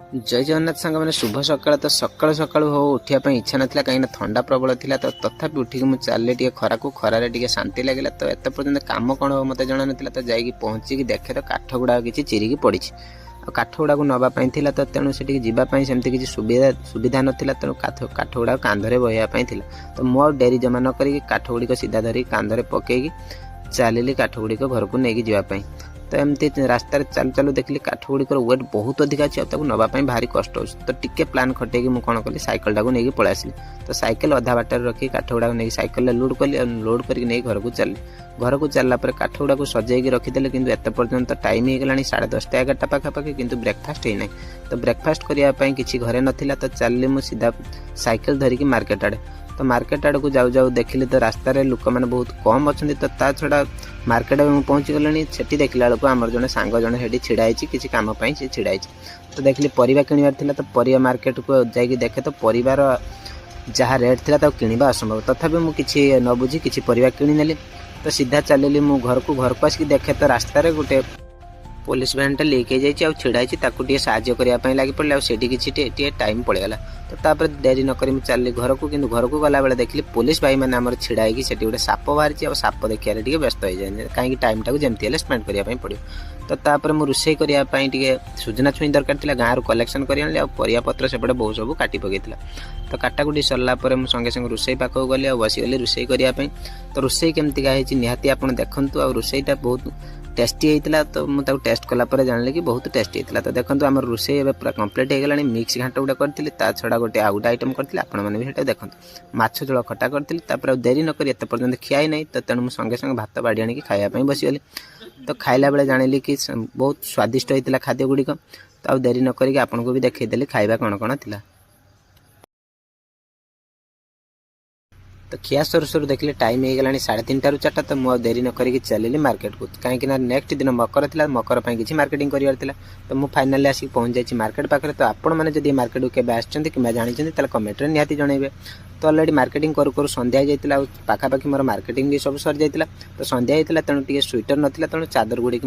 जय जगन्नाथ सांग मैंने शुभ सकाल। तो सकाल सकाल हो उठापी इच्छा नाला कहीं थंडा प्रबल था। तो तथापि उठिक मुझे चलिए टे खरा को खरार टे शांति लगे। तो एत पर्यटन कम कौन हम मत जाना ना। तो जाकि पहुँचिकी देखे तो काठ गुड़ा किसी चिरिकी पड़ी काठ गुड़ा को नापाई तो तेणु से जावाई सेमती किसी सुविधा नाला। तेणु काठ गुड़ा कांधरे बहवाई तो मो डेरी जमा नक काठ गुड़िक सीधा धरिक कांधरे पकईकी चलिली काठ गुड़िक घर को लेकिन जावाई। तो एमती रास्त चालू चालू देखिली काठ गुड़िकर वेट बहुत अधिक अच्छी नापाई भारी कष्ट हो। तो टिके प्लान खटे मुझे कौन कली सैकल टाक नहीं पलि आसली। तो सैकल अधा बाटर रखी काठ गुड़ा नहीं सैकल लोड कली लोड करके घर को चली। घर को चलला काठ गुड़ा को सजाई रखीदे कि एत पर्यटन टाइम हो गला 10:30 11टा पाखापाखि किंतु ब्रेकफास्ट होना। तो ब्रेकफास्ट करने किसी घरे नाला। तो चलिए मुझे सीधा सैकल धरिकी मार्केट आड़े। तो मार्केट आड़ को जाऊ जाऊ देखिली तो रास्तार लोक मैंने बहुत कम अच्छा। तो ता छड़ा मार्केट पहुँची गली से देखला बेलू आम जड़े सांग जड़े छिड़ाई किसी कम से छिड़ाई। तो देखिली परिवा किणवार था। तो परिवा मार्केट को जाकि देखे तो परिवार जहाँ रेट था तो किणवा असंभव। तथापि मुझे किसी न बुझी किसी परिवा किणीनेली। तो सीधा चलिली मु घर को आसिक देखे तो रास्तार गोटे पुलिस भैनटा लिक हो जाए छिड़ाई साज्य करने लगी पड़े से किसी टाइम पड़ेगा। तो तापर डेरी नक चलिए घर को। किंतु घर को गला बेले देखिली पुलिस भाई मैंने आम छिड़ाई से गोटे साप बाहरी साप देखा व्यस्त हो जाए कहीं टाइम टाक जमी स्पेंड करने पड़ो। तो तापर मु रोषे करने सुजना छुई दरकार था। गाँव कलेक्शन कर परिया पत्र सेपटे बहुत सब काटी पकई। तो काटाकुटी सरला संगे संगे रोषे पाखक गली बसीगली रोषे करने। तो रोषे केमती है निहाती आप देखूँ। आ रोषेटा बहुत टेस्टी होता। तो मुझे टेस्ट कलापर जानी कि बहुत टेस्टी होता। तो देखो आम रोषे पूरा कम्प्लीट हो गला। मिक्स घाट गुड़ा करी छड़ा गोटे आउ गोटे आइटम करी आपने देखो माछ झोल खटा करी। देरी नक एत पर्यटन खियाई ना। तो तेणु मुझे संगे संगे भात बाड़ी आनी खायापी बसीगली। तो खाइला बेले जानिली कि बहुत स्वादिष्ट होता खाद्य गुड़िक। तो देरी नक आपको भी देखईदेली खाଇବା कौन कौन था। तो खिया सर सर देखिए टाइम हो गला 3:30 ରୁ 4ଟା। तो मुझे देरी नक चलिए मार्केट को कहीं नेक्स्ट दिन मकर था। मकर पर किसी मार्केटिंग करार था। तो मुझे फाइनाली आसिक पहुँच जाइए मार्केट पाखे। तो आपण मैंने जब मार्केट को केवे आसछन्ति कि जानते कमेंट में निहाती जनइबे। तो अलरेडी मार्केटिंग करू संध्या जाइए पाखापाखि मोर मार्केटिंग भी सब सरी जाइए। तो संध्या होता तेणु टे स्वेटर नाला तेणु चादर गुड़ी